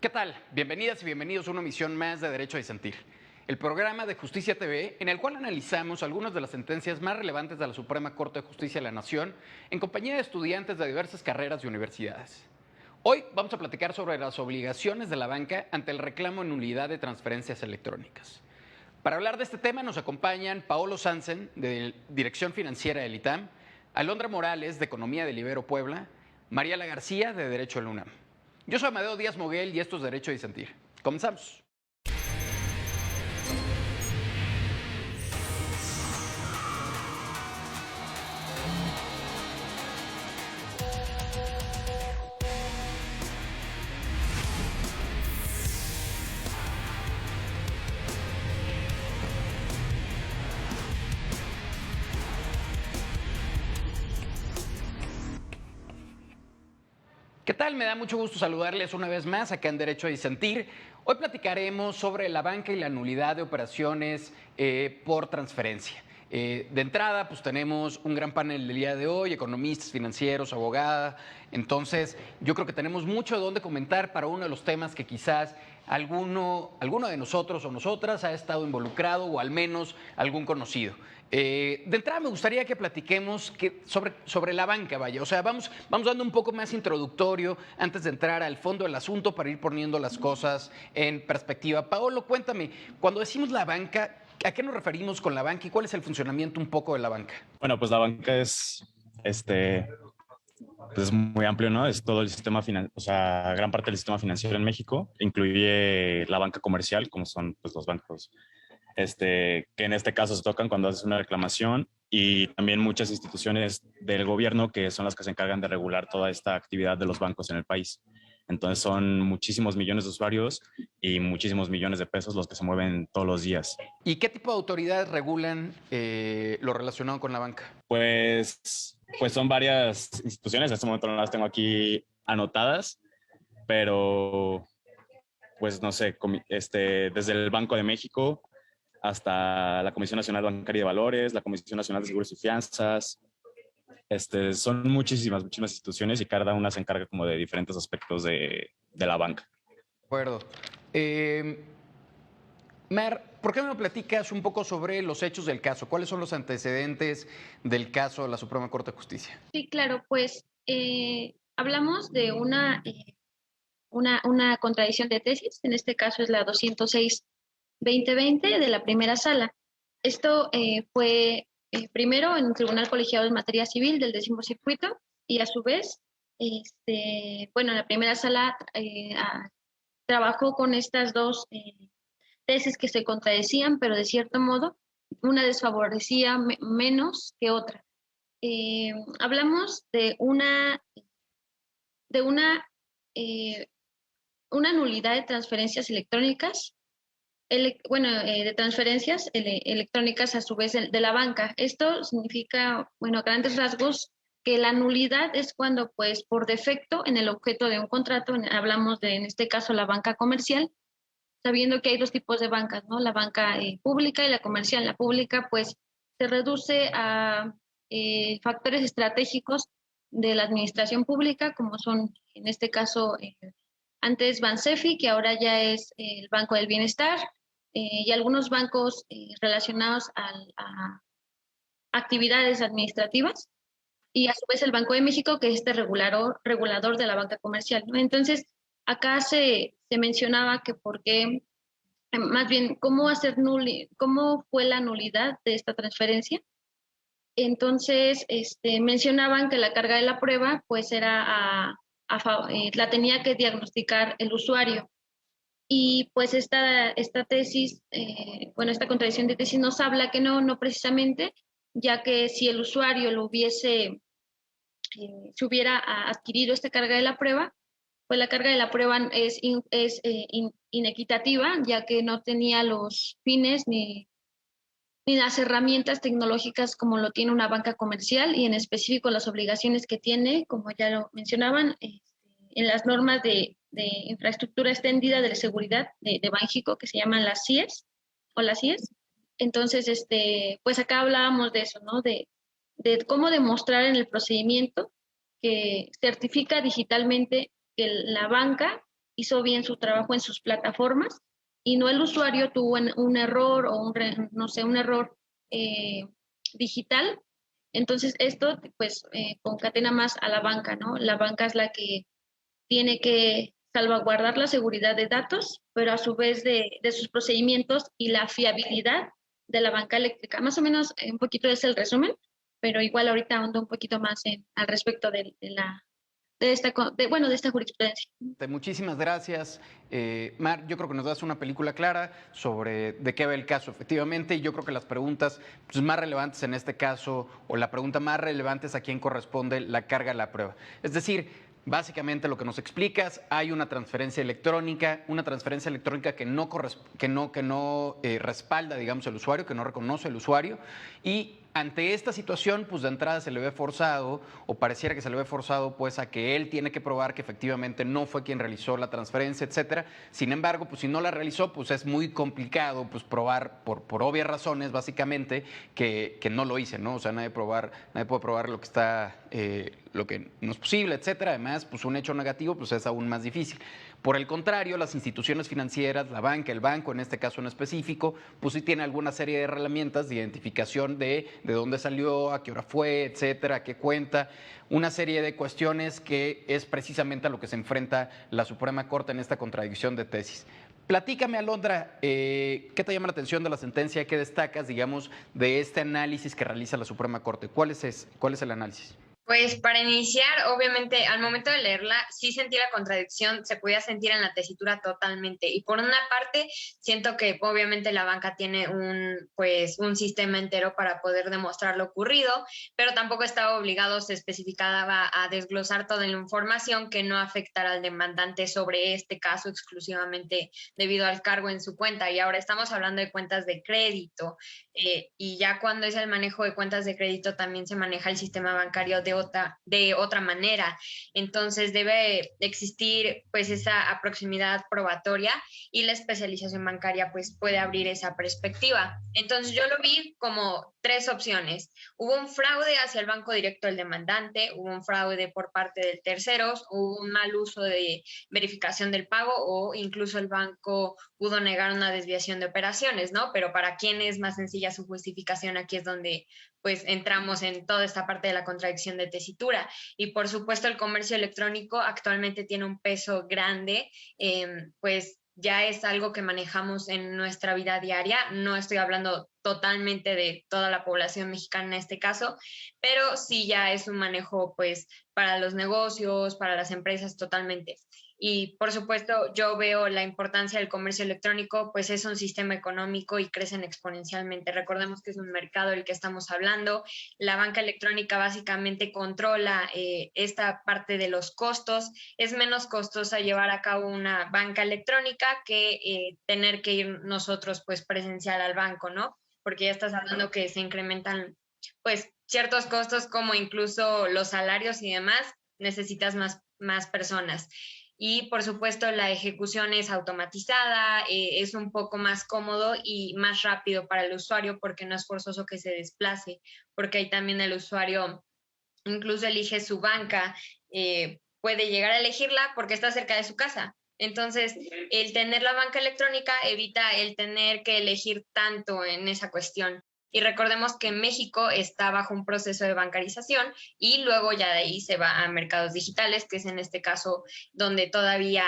¿Qué tal? Bienvenidas y bienvenidos a una emisión más de Derecho a Disentir, el programa de Justicia TV en el cual analizamos algunas de las sentencias más relevantes de la Suprema Corte de Justicia de la Nación en compañía de estudiantes de diversas carreras y universidades. Hoy vamos a platicar sobre las obligaciones de la banca ante el reclamo en nulidad de transferencias electrónicas. Para hablar de este tema nos acompañan Paolo Sansen, de Dirección Financiera del ITAM, Alondra Morales, de Economía del Ibero Puebla, Mariela García, de Derecho del UNAM. Yo soy Amadeo Díaz Moguel y esto es Derecho a Disentir. Comenzamos. ¿Qué tal? Me da mucho gusto saludarles una vez más acá en Derecho a Disentir. Hoy platicaremos sobre la banca y la nulidad de operaciones por transferencia. De entrada, pues tenemos un gran panel del día de hoy, economistas, financieros, abogada. Entonces, yo creo que tenemos mucho de dónde comentar para uno de los temas que quizás alguno de nosotros o nosotras ha estado involucrado o al menos algún conocido. De entrada me gustaría que platiquemos sobre la banca, vaya. O sea, vamos dando un poco más introductorio antes de entrar al fondo del asunto para ir poniendo las cosas en perspectiva. Paolo, cuéntame, cuando decimos la banca, ¿a qué nos referimos con la banca y cuál es el funcionamiento un poco de la banca? Bueno, pues la banca pues es muy amplio, ¿no? Es todo el sistema financiero, o sea, gran parte del sistema financiero en México. Incluye la banca comercial, como son pues, los bancos, que en este caso se tocan cuando haces una reclamación, y también muchas instituciones del gobierno que son las que se encargan de regular toda esta actividad de los bancos en el país. Entonces son muchísimos millones de usuarios y muchísimos millones de pesos los que se mueven todos los días. ¿Y qué tipo de autoridades regulan lo relacionado con la banca? Pues son varias instituciones, en este momento no las tengo aquí anotadas, pero pues no sé, desde el Banco de México hasta la Comisión Nacional Bancaria de Valores, la Comisión Nacional de Seguros y Fianzas. Son muchísimas instituciones y cada una se encarga como de diferentes aspectos de la banca. De acuerdo. Eh, Mar, ¿por qué no me platicas un poco sobre los hechos del caso? ¿Cuáles son los antecedentes del caso de la Suprema Corte de Justicia? Sí, claro, pues hablamos de una contradicción de tesis, en este caso es la 206-2020 de la primera sala. Esto fue primero en el Tribunal Colegiado en Materia Civil del 10º Circuito y a su vez, bueno, la primera sala trabajó con estas dos tesis que se contradecían, pero de cierto modo una desfavorecía menos que otra. Hablamos de una, eh, una nulidad de transferencias electrónicas, de transferencias electrónicas a su vez de la banca. Esto significa, bueno, a grandes rasgos, que la nulidad es cuando, pues, por defecto, en el objeto de un contrato, hablamos de, en este caso, la banca comercial, sabiendo que hay dos tipos de bancas, ¿no? La banca pública y la comercial. La pública, pues, se reduce a factores estratégicos de la administración pública, como son, en este caso, antes Bansefi, que ahora ya es el Banco del Bienestar, y algunos bancos relacionados a actividades administrativas, y a su vez el Banco de México, que es este regulador de la banca comercial, ¿no? Entonces, acá se mencionaba que por qué, más bien, cómo fue la nulidad de esta transferencia. Entonces, mencionaban que la carga de la prueba, pues era la tenía que diagnosticar el usuario. Y pues esta tesis, esta contradicción de tesis nos habla que no precisamente, ya que si el usuario se hubiera adquirido esta carga de la prueba, pues la carga de la prueba es inequitativa, ya que no tenía los fines ni las herramientas tecnológicas como lo tiene una banca comercial, y en específico las obligaciones que tiene, como ya lo mencionaban, en las normas de infraestructura extendida de seguridad de Banxico, que se llaman las CIES o las CIES. Entonces, pues acá hablábamos de eso, ¿no? De cómo demostrar en el procedimiento que certifica digitalmente que la banca hizo bien su trabajo en sus plataformas y no el usuario tuvo un error o no sé, un error digital. Entonces esto pues concatena más a la banca, ¿no? La banca es la que tiene que salvaguardar la seguridad de datos, pero a su vez de sus procedimientos y la fiabilidad de la banca eléctrica. Más o menos un poquito es el resumen, pero igual ahorita ahondo un poquito más al respecto de esta jurisprudencia. Muchísimas gracias, Mar. Yo creo que nos das una película clara sobre de qué va el caso, efectivamente, y yo creo que las preguntas pues, más relevantes en este caso, o la pregunta más relevante es a quién corresponde la carga de la prueba. Es decir, básicamente lo que nos explicas, hay una transferencia electrónica que no respalda, digamos, el usuario, que no reconoce el usuario, y ante esta situación, pues de entrada se le ve forzado, o pareciera que se le ve forzado, pues a que él tiene que probar que efectivamente no fue quien realizó la transferencia, etcétera. Sin embargo, pues si no la realizó, pues es muy complicado, pues probar por obvias razones, básicamente, que no lo hice, ¿no? O sea, nadie puede probar lo que está, lo que no es posible, etcétera. Además, pues un hecho negativo, pues es aún más difícil. Por el contrario, las instituciones financieras, la banca, el banco, en este caso en específico, pues sí tiene alguna serie de herramientas de identificación de dónde salió, a qué hora fue, etcétera, a qué cuenta, una serie de cuestiones que es precisamente a lo que se enfrenta la Suprema Corte en esta contradicción de tesis. Platícame, Alondra, ¿qué te llama la atención de la sentencia? ¿Qué destacas, digamos, de este análisis que realiza la Suprema Corte? ¿Cuál es el análisis? Pues para iniciar, obviamente, al momento de leerla, sí sentí la contradicción, se podía sentir en la tesitura totalmente. Y por una parte, siento que obviamente la banca tiene un sistema entero para poder demostrar lo ocurrido, pero tampoco estaba obligado, se especificaba a desglosar toda la información que no afectara al demandante sobre este caso exclusivamente debido al cargo en su cuenta. Y ahora estamos hablando de cuentas de crédito, y ya cuando es el manejo de cuentas de crédito también se maneja el sistema bancario de otra manera. Entonces debe existir pues esa proximidad probatoria y la especialización bancaria pues puede abrir esa perspectiva. Entonces yo lo vi como tres opciones. Hubo un fraude hacia el banco directo del demandante, hubo un fraude por parte de terceros, hubo un mal uso de verificación del pago o incluso el banco pudo negar una desviación de operaciones, ¿no? Pero para quien es más sencilla su justificación, aquí es donde pues entramos en toda esta parte de la contradicción de tesitura. Y por supuesto el comercio electrónico actualmente tiene un peso grande, pues ya es algo que manejamos en nuestra vida diaria. No estoy hablando totalmente de toda la población mexicana en este caso, pero sí ya es un manejo pues para los negocios, para las empresas totalmente. Y por supuesto, yo veo la importancia del comercio electrónico, pues es un sistema económico y crecen exponencialmente. Recordemos que es un mercado del que estamos hablando. La banca electrónica básicamente controla esta parte de los costos. Es menos costosa llevar a cabo una banca electrónica que tener que ir nosotros pues presencial al banco, ¿no? Porque ya estás hablando que se incrementan pues ciertos costos como incluso los salarios y demás, necesitas más personas. Y por supuesto la ejecución es automatizada, es un poco más cómodo y más rápido para el usuario porque no es forzoso que se desplace, porque ahí también el usuario incluso elige su banca, puede llegar a elegirla porque está cerca de su casa. Entonces, el tener la banca electrónica evita el tener que elegir tanto en esa cuestión. Y recordemos que México está bajo un proceso de bancarización y luego ya de ahí se va a mercados digitales, que es en este caso donde todavía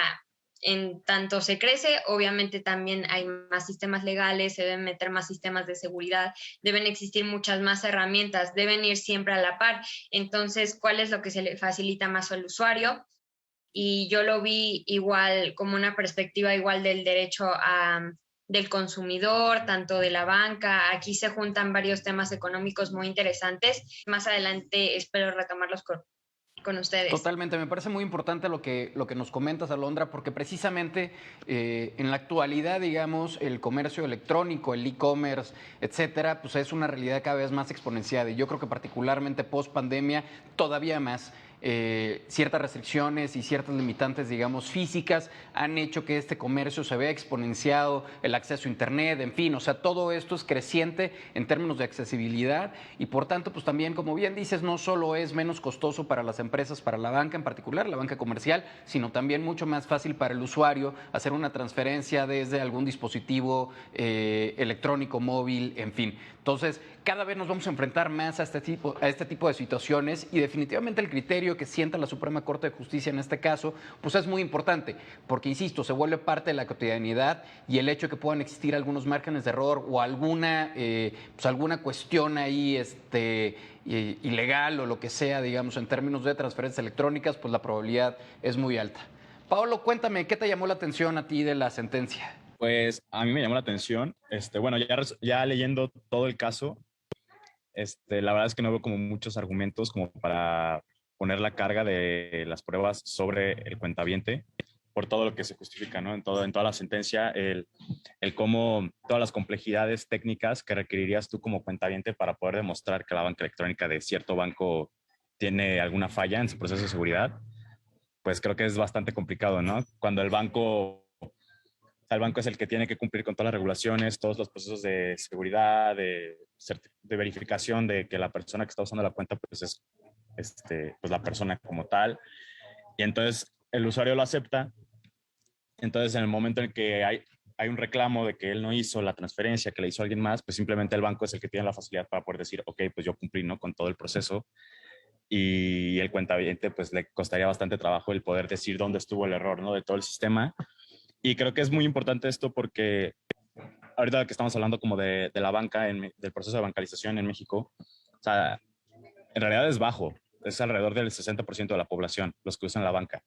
en tanto se crece, obviamente también hay más sistemas legales, se deben meter más sistemas de seguridad, deben existir muchas más herramientas, deben ir siempre a la par. Entonces, ¿cuál es lo que se le facilita más al usuario? Y yo lo vi igual como una perspectiva igual del derecho del consumidor, tanto de la banca. Aquí se juntan varios temas económicos muy interesantes. Más adelante espero retomarlos con ustedes. Totalmente, me parece muy importante lo que nos comentas, Alondra, porque precisamente en la actualidad, digamos, el comercio electrónico, el e-commerce, etcétera, pues es una realidad cada vez más exponencial y yo creo que particularmente post pandemia todavía más. ciertas restricciones y ciertas limitantes, digamos, físicas han hecho que este comercio se vea exponenciado, el acceso a Internet, en fin, o sea, todo esto es creciente en términos de accesibilidad y por tanto, pues también, como bien dices, no solo es menos costoso para las empresas, para la banca en particular, la banca comercial, sino también mucho más fácil para el usuario hacer una transferencia desde algún dispositivo electrónico, móvil, en fin. Entonces, cada vez nos vamos a enfrentar más a este tipo de situaciones y definitivamente el criterio que sienta la Suprema Corte de Justicia en este caso, pues es muy importante, porque insisto, se vuelve parte de la cotidianidad y el hecho de que puedan existir algunos márgenes de error o alguna cuestión ahí ilegal o lo que sea, digamos, en términos de transferencias electrónicas, pues la probabilidad es muy alta. Paolo, cuéntame, ¿qué te llamó la atención a ti de la sentencia? Pues a mí me llamó la atención, bueno, ya leyendo todo el caso, la verdad es que no veo como muchos argumentos como para poner la carga de las pruebas sobre el cuentaviente por todo lo que se justifica, ¿no? En toda la sentencia, el cómo todas las complejidades técnicas que requerirías tú como cuentaviente para poder demostrar que la banca electrónica de cierto banco tiene alguna falla en su proceso de seguridad, pues creo que es bastante complicado, ¿no? Cuando el banco es el que tiene que cumplir con todas las regulaciones, todos los procesos de seguridad, de verificación de que la persona que está usando la cuenta pues es pues la persona como tal. Y entonces el usuario lo acepta. Entonces en el momento en que hay un reclamo de que él no hizo la transferencia, que le hizo alguien más, pues simplemente el banco es el que tiene la facilidad para poder decir, ok, pues yo cumplí, ¿no?, con todo el proceso. Y el cuentaviente pues le costaría bastante trabajo el poder decir dónde estuvo el error, ¿no?, de todo el sistema. Y creo que es muy importante esto porque ahorita que estamos hablando como de la banca, del proceso de bancarización en México, o sea, en realidad es bajo, es alrededor del 60% de la población los que usan la banca.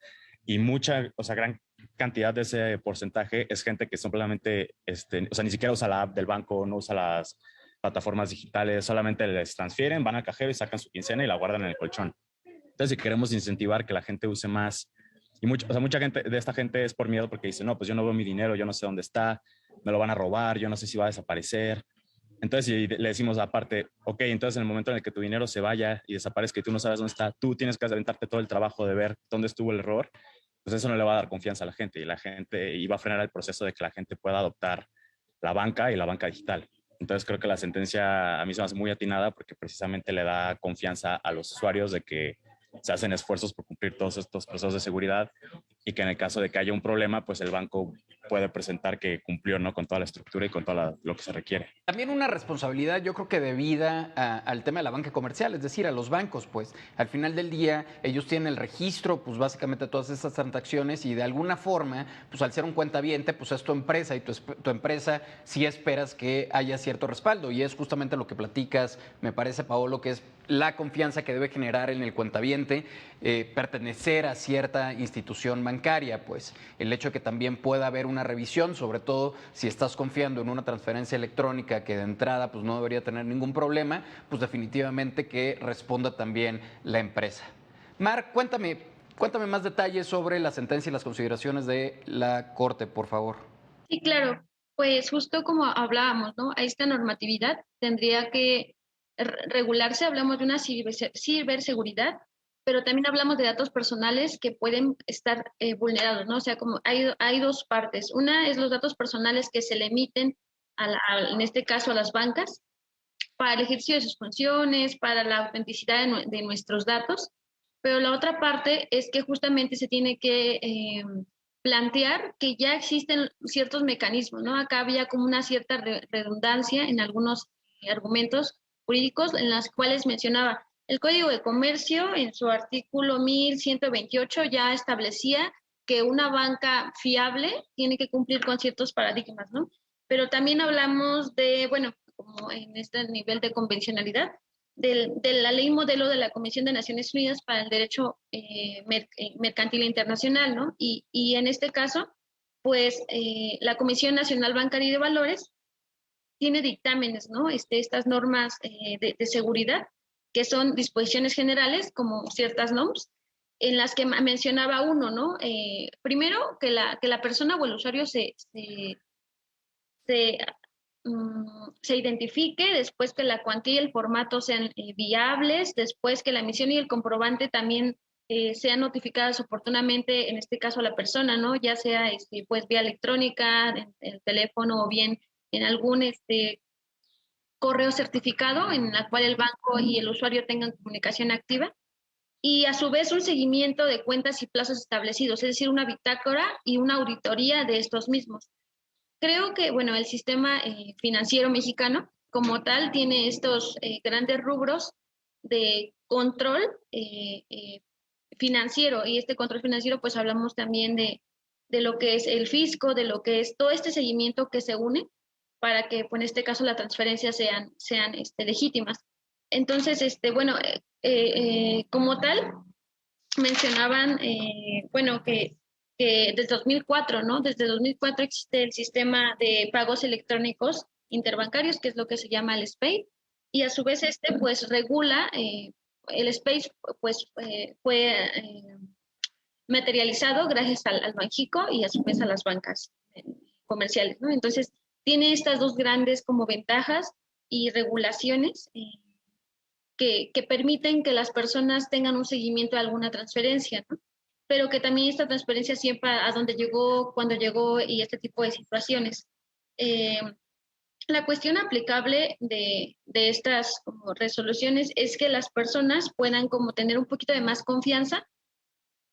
Y gran cantidad de ese porcentaje es gente que simplemente, o sea, ni siquiera usa la app del banco, no usa las plataformas digitales, solamente les transfieren, van al cajero y sacan su quincena y la guardan en el colchón. Entonces, si queremos incentivar que la gente use más, o sea, mucha gente de esta gente es por miedo porque dice, no, pues yo no veo mi dinero, yo no sé dónde está, me lo van a robar, yo no sé si va a desaparecer. Entonces, si le decimos aparte, ok, entonces en el momento en el que tu dinero se vaya y desaparezca y tú no sabes dónde está, tú tienes que aventarte todo el trabajo de ver dónde estuvo el error, pues eso no le va a dar confianza a la gente y va a frenar el proceso de que la gente pueda adoptar la banca y la banca digital. Entonces creo que la sentencia a mí se me hace muy atinada porque precisamente le da confianza a los usuarios de que se hacen esfuerzos por cumplir todos estos procesos de seguridad y que en el caso de que haya un problema, pues el banco puede presentar que cumplió, ¿no?, con toda la estructura y con todo lo que se requiere. También una responsabilidad, yo creo que debida al tema de la banca comercial, es decir, a los bancos, pues al final del día ellos tienen el registro, pues básicamente de todas estas transacciones y de alguna forma, pues al ser un cuentaviente, pues es tu empresa y tu empresa sí esperas que haya cierto respaldo y es justamente lo que platicas, me parece, Paolo, que es la confianza que debe generar en el cuentaviente pertenecer a cierta institución bancaria, pues el hecho de que también pueda haber una revisión, sobre todo si estás confiando en una transferencia electrónica que de entrada pues no debería tener ningún problema, pues definitivamente que responda también la empresa. Mar, cuéntame más detalles sobre la sentencia y las consideraciones de la Corte, por favor. Sí, claro, pues justo como hablábamos, ¿no? A esta normatividad tendría que regularse, hablamos de una ciberseguridad, pero también hablamos de datos personales que pueden estar vulnerados, ¿no? O sea, como hay dos partes. Una es los datos personales que se le emiten, en este caso, a las bancas, para el ejercicio de sus funciones, para la autenticidad de nuestros datos, pero la otra parte es que justamente se tiene que plantear que ya existen ciertos mecanismos, ¿no? Acá había como una cierta redundancia en algunos argumentos jurídicos en los cuales mencionaba el Código de Comercio en su artículo 1128 ya establecía que una banca fiable tiene que cumplir con ciertos paradigmas, ¿no? Pero también hablamos de, bueno, como en este nivel de convencionalidad, de la ley modelo de la Comisión de Naciones Unidas para el Derecho Mercantil Internacional, ¿no? Y en este caso, pues la Comisión Nacional Bancaria y de Valores tiene dictámenes, ¿no? Estas normas de seguridad, que son disposiciones generales, como ciertas normas, en las que mencionaba uno, ¿no? Primero, que la persona o el usuario se se identifique, después que la cuantía y el formato sean viables, después que la emisión y el comprobante también sean notificadas oportunamente, en este caso a la persona, ¿no? Ya sea pues vía electrónica, en el teléfono o bien en algún correo certificado en la cual el banco y el usuario tengan comunicación activa. Y a su vez un seguimiento de cuentas y plazos establecidos, es decir, una bitácora y una auditoría de estos mismos. Creo que, bueno, el sistema financiero mexicano como tal tiene estos grandes rubros de control financiero, y este control financiero pues hablamos también de lo que es el fisco, de lo que es todo este seguimiento que se une para que pues, en este caso las transferencias sean legítimas. Entonces, bueno, como tal, mencionaban, bueno, que desde 2004, ¿no? Desde 2004 existe el sistema de pagos electrónicos interbancarios, que es lo que se llama el SPEI, y a su vez pues regula, el SPEI pues fue materializado gracias al Banxico y a su vez a las bancas comerciales, ¿no? Entonces, tiene estas dos grandes como ventajas y regulaciones que permiten que las personas tengan un seguimiento de alguna transferencia, ¿no? Pero que también esta transferencia siempre a dónde llegó, cuándo llegó y este tipo de situaciones. La cuestión aplicable de estas como resoluciones es que las personas puedan como tener un poquito de más confianza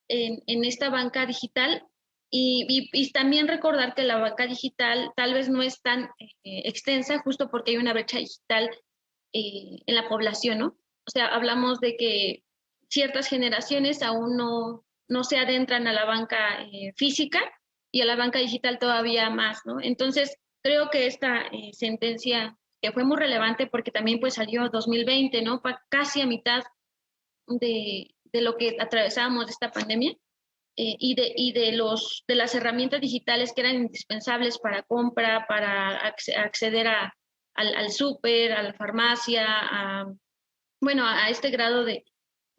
en esta banca digital y también recordar que la banca digital tal vez no es tan extensa justo porque hay una brecha digital en la población, ¿no? O sea, hablamos de que ciertas generaciones aún no se adentran a la banca física y a la banca digital todavía más, ¿no? Entonces, creo que esta sentencia, que fue muy relevante porque también pues salió 2020, ¿no? Casi a mitad de lo que atravesábamos de esta pandemia, de las herramientas digitales que eran indispensables para compra, para acceder al súper, a la farmacia, bueno, a este grado de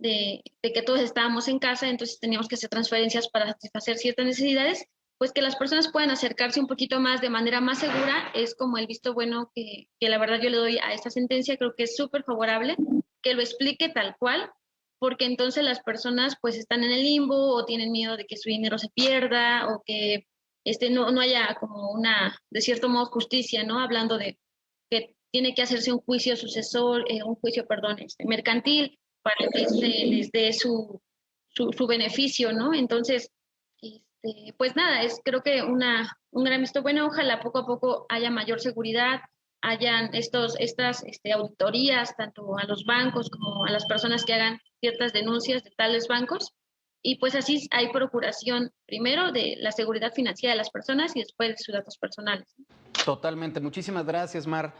que todos estábamos en casa, entonces teníamos que hacer transferencias para satisfacer ciertas necesidades, pues que las personas puedan acercarse un poquito más de manera más segura, es como el visto bueno que la verdad yo le doy a esta sentencia, creo que es súper favorable, que lo explique tal cual, porque entonces las personas pues están en el limbo o tienen miedo de que su dinero se pierda o que no haya como de cierto modo, justicia, ¿no? Hablando de que tiene que hacerse un juicio sucesor, perdón, mercantil para que les dé su beneficio, ¿no? Entonces, pues nada, creo que un gran visto bueno, ojalá poco a poco haya mayor seguridad, hayan estas auditorías tanto a los bancos como a las personas que hagan ciertas denuncias de tales bancos, y pues así hay procuración primero de la seguridad financiera de las personas y después de sus datos personales. Totalmente, muchísimas gracias, Mar.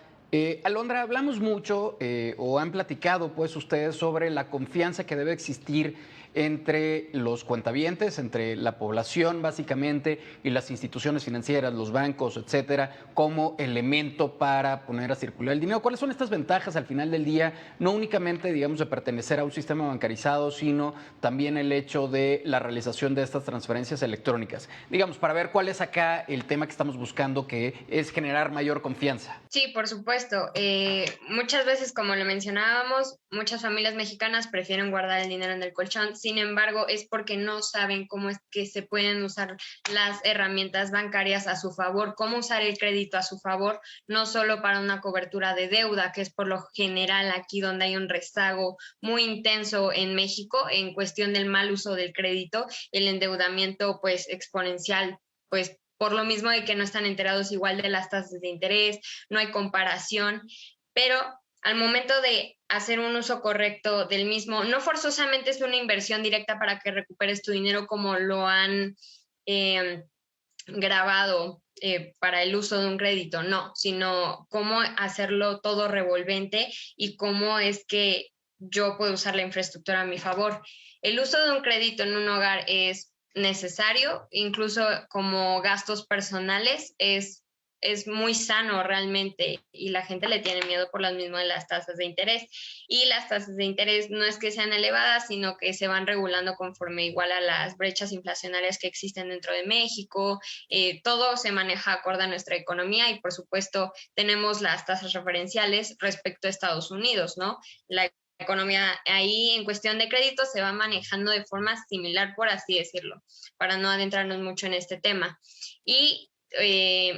Alondra, hablamos mucho o han platicado pues ustedes sobre la confianza que debe existir entre los cuentavientes, entre la población básicamente y las instituciones financieras, los bancos, etcétera, como elemento para poner a circular el dinero. ¿Cuáles son estas ventajas al final del día? No únicamente, digamos, de pertenecer a un sistema bancarizado, sino también el hecho de la realización de estas transferencias electrónicas. Digamos, para ver cuál es acá el tema que estamos buscando, que es generar mayor confianza. Sí, por supuesto. Muchas veces, como lo mencionábamos, muchas familias mexicanas prefieren guardar el dinero en el colchón. Sin embargo, es porque no saben cómo es que se pueden usar las herramientas bancarias a su favor, cómo usar el crédito a su favor, no solo para una cobertura de deuda, que es por lo general aquí donde hay un rezago muy intenso en México en cuestión del mal uso del crédito, el endeudamiento pues exponencial, pues por lo mismo de que no están enterados igual de las tasas de interés, no hay comparación, pero al momento de hacer un uso correcto del mismo, no forzosamente es una inversión directa para que recuperes tu dinero como lo han grabado para el uso de un crédito, no, sino cómo hacerlo todo revolvente y cómo es que yo puedo usar la infraestructura a mi favor. El uso de un crédito en un hogar es necesario, incluso como gastos personales, es muy sano realmente y la gente le tiene miedo por las mismas de las tasas de interés. Y las tasas de interés no es que sean elevadas, sino que se van regulando conforme igual a las brechas inflacionarias que existen dentro de México. Todo se maneja acorde a nuestra economía y por supuesto tenemos las tasas referenciales respecto a Estados Unidos, ¿no? La economía ahí en cuestión de crédito se va manejando de forma similar, por así decirlo, para no adentrarnos mucho en este tema. Y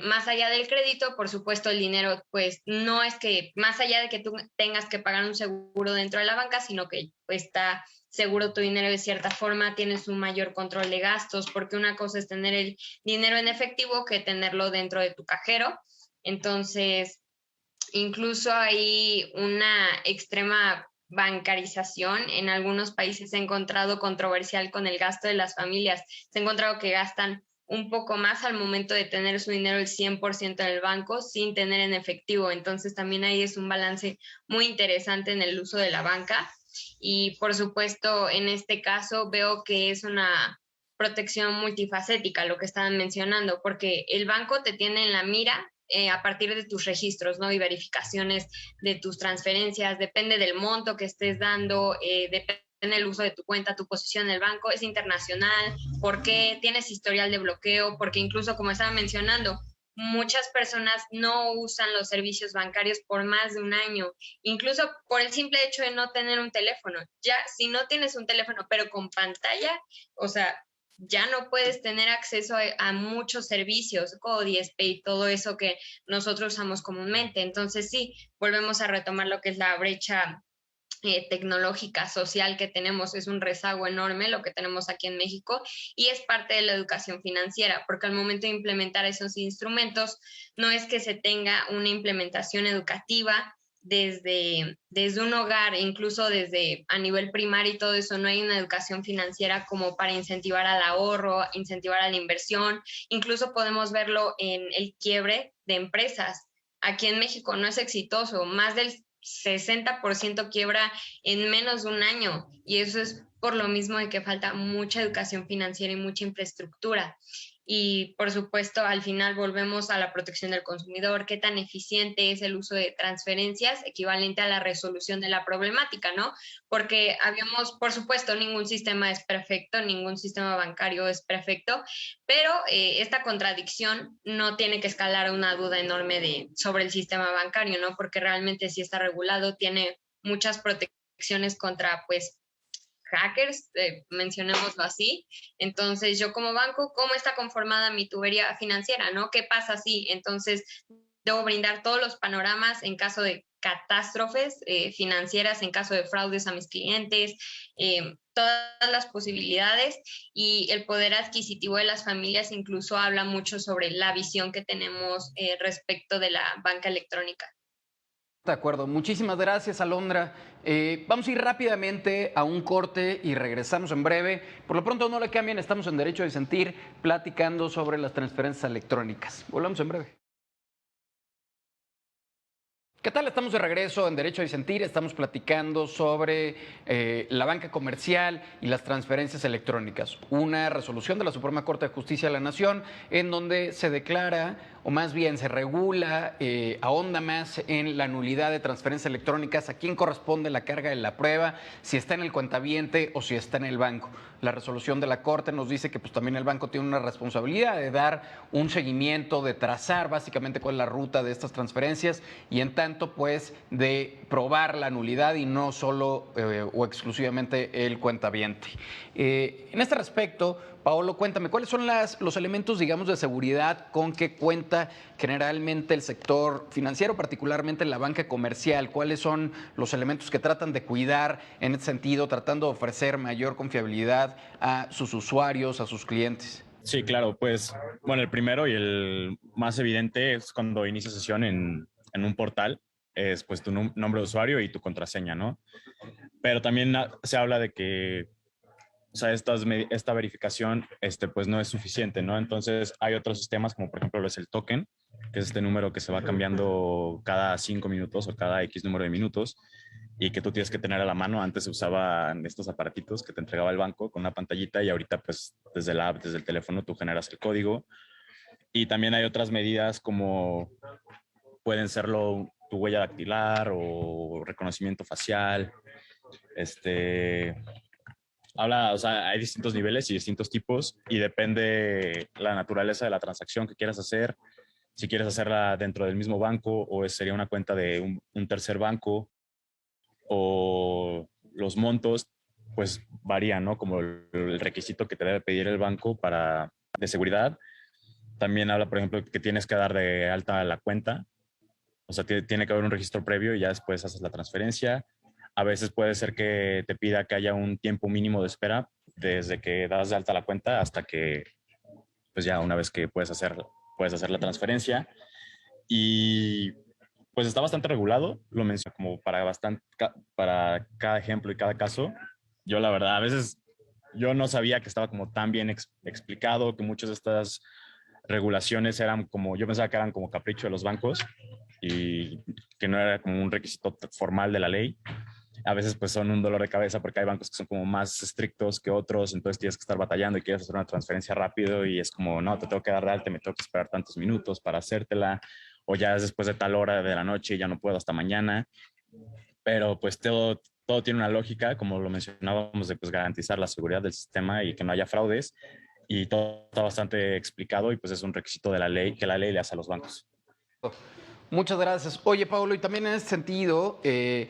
más allá del crédito, por supuesto, el dinero, pues no es que más allá de que tú tengas que pagar un seguro dentro de la banca, sino que pues, está seguro tu dinero de cierta forma, tienes un mayor control de gastos, porque una cosa es tener el dinero en efectivo que tenerlo dentro de tu cajero. Entonces, incluso hay una extrema bancarización. En algunos países se ha encontrado controversial con el gasto de las familias. Se ha encontrado que gastan un poco más al momento de tener su dinero el 100% en el banco sin tener en efectivo. Entonces también ahí es un balance muy interesante en el uso de la banca. Y por supuesto, en este caso veo que es una protección multifacética, lo que estaban mencionando, porque el banco te tiene en la mira a partir de tus registros, ¿no? Y verificaciones de tus transferencias, depende del monto que estés dando, depende del uso de tu cuenta, tu posición en el banco, es internacional, por qué tienes historial de bloqueo, porque incluso como estaba mencionando, muchas personas no usan los servicios bancarios por más de un año, incluso por el simple hecho de no tener un teléfono. Ya, si no tienes un teléfono, pero con pantalla, o sea, ya no puedes tener acceso a muchos servicios, Cody, Pay, todo eso que nosotros usamos comúnmente. Entonces, sí, volvemos a retomar lo que es la brecha tecnológica, social que tenemos, es un rezago enorme lo que tenemos aquí en México y es parte de la educación financiera, porque al momento de implementar esos instrumentos, no es que se tenga una implementación educativa desde un hogar, incluso desde a nivel primario y todo eso, no hay una educación financiera como para incentivar al ahorro, incentivar a la inversión, incluso podemos verlo en el quiebre de empresas. Aquí en México no es exitoso, más del 60% quiebra en menos de un año y eso es por lo mismo de que falta mucha educación financiera y mucha infraestructura. Y por supuesto, al final volvemos a la protección del consumidor, qué tan eficiente es el uso de transferencias equivalente a la resolución de la problemática, ¿no? Porque habíamos, por supuesto, ningún sistema es perfecto, ningún sistema bancario es perfecto, pero esta contradicción no tiene que escalar a una duda enorme sobre el sistema bancario, ¿no? Porque realmente sí está regulado, tiene muchas protecciones contra, pues, hackers, mencionémoslo así. Entonces, yo como banco, ¿cómo está conformada mi tubería financiera, no? ¿Qué pasa si? Entonces, debo brindar todos los panoramas en caso de catástrofes financieras, en caso de fraudes a mis clientes, todas las posibilidades y el poder adquisitivo de las familias incluso habla mucho sobre la visión que tenemos respecto de la banca electrónica. De acuerdo, muchísimas gracias, Alondra. Vamos a ir rápidamente a un corte y regresamos en breve. Por lo pronto no le cambien, estamos en Derecho a Disentir platicando sobre las transferencias electrónicas. Volvamos en breve. ¿Qué tal? Estamos de regreso en Derecho a Disentir. Estamos platicando sobre la banca comercial y las transferencias electrónicas. Una resolución de la Suprema Corte de Justicia de la Nación en donde se declara, o más bien se regula, ahonda más en la nulidad de transferencias electrónicas, a quién corresponde la carga de la prueba, si está en el cuentaviente o si está en el banco. La resolución de la Corte nos dice que pues, también el banco tiene una responsabilidad de dar un seguimiento, de trazar básicamente cuál es la ruta de estas transferencias y en tanto pues de probar la nulidad y no solo o exclusivamente el cuentaviente. En este respecto, Paolo, cuéntame, ¿cuáles son los elementos, digamos, de seguridad con que cuenta generalmente el sector financiero, particularmente la banca comercial? ¿Cuáles son los elementos que tratan de cuidar en ese sentido, tratando de ofrecer mayor confiabilidad a sus usuarios, a sus clientes? Sí, claro, pues, bueno, el primero y el más evidente es cuando inicia sesión en un portal, es pues tu nombre de usuario y tu contraseña, ¿no? Pero también se habla de que, o sea, esta verificación, pues no es suficiente, ¿no? Entonces hay otros sistemas como por ejemplo lo es el token, que es este número que se va cambiando cada 5 minutos o cada X número de minutos y que tú tienes que tener a la mano. Antes se usaban estos aparatitos que te entregaba el banco con una pantallita y ahorita pues desde la app, desde el teléfono tú generas el código. Y también hay otras medidas como pueden serlo tu huella dactilar o reconocimiento facial. O sea, hay distintos niveles y distintos tipos y depende la naturaleza de la transacción que quieras hacer, si quieres hacerla dentro del mismo banco o sería una cuenta de un tercer banco. o los montos, pues varían, ¿no? Como el requisito que te debe pedir el banco de seguridad. También habla, por ejemplo, que tienes que dar de alta la cuenta. O sea, tiene que haber un registro previo y ya después haces la transferencia. A veces puede ser que te pida que haya un tiempo mínimo de espera desde que das de alta la cuenta hasta que, pues ya una vez que puedes hacer la transferencia. Y pues está bastante regulado, lo menciono como para cada ejemplo y cada caso. Yo la verdad, a veces yo no sabía que estaba como tan bien explicado, que muchas de estas regulaciones eran como, yo pensaba que eran como capricho de los bancos y que no era como un requisito formal de la ley. A veces pues son un dolor de cabeza porque hay bancos que son como más estrictos que otros, entonces tienes que estar batallando y quieres hacer una transferencia rápido y es como, no, te tengo que dar de alta, me tengo que esperar tantos minutos para hacértela, o ya es después de tal hora de la noche y ya no puedo hasta mañana. Pero pues todo tiene una lógica, como lo mencionábamos, de pues garantizar la seguridad del sistema y que no haya fraudes, y todo está bastante explicado y pues es un requisito de la ley que la ley le hace a los bancos. Muchas gracias. Oye, Paulo, y también en ese sentido, ¿qué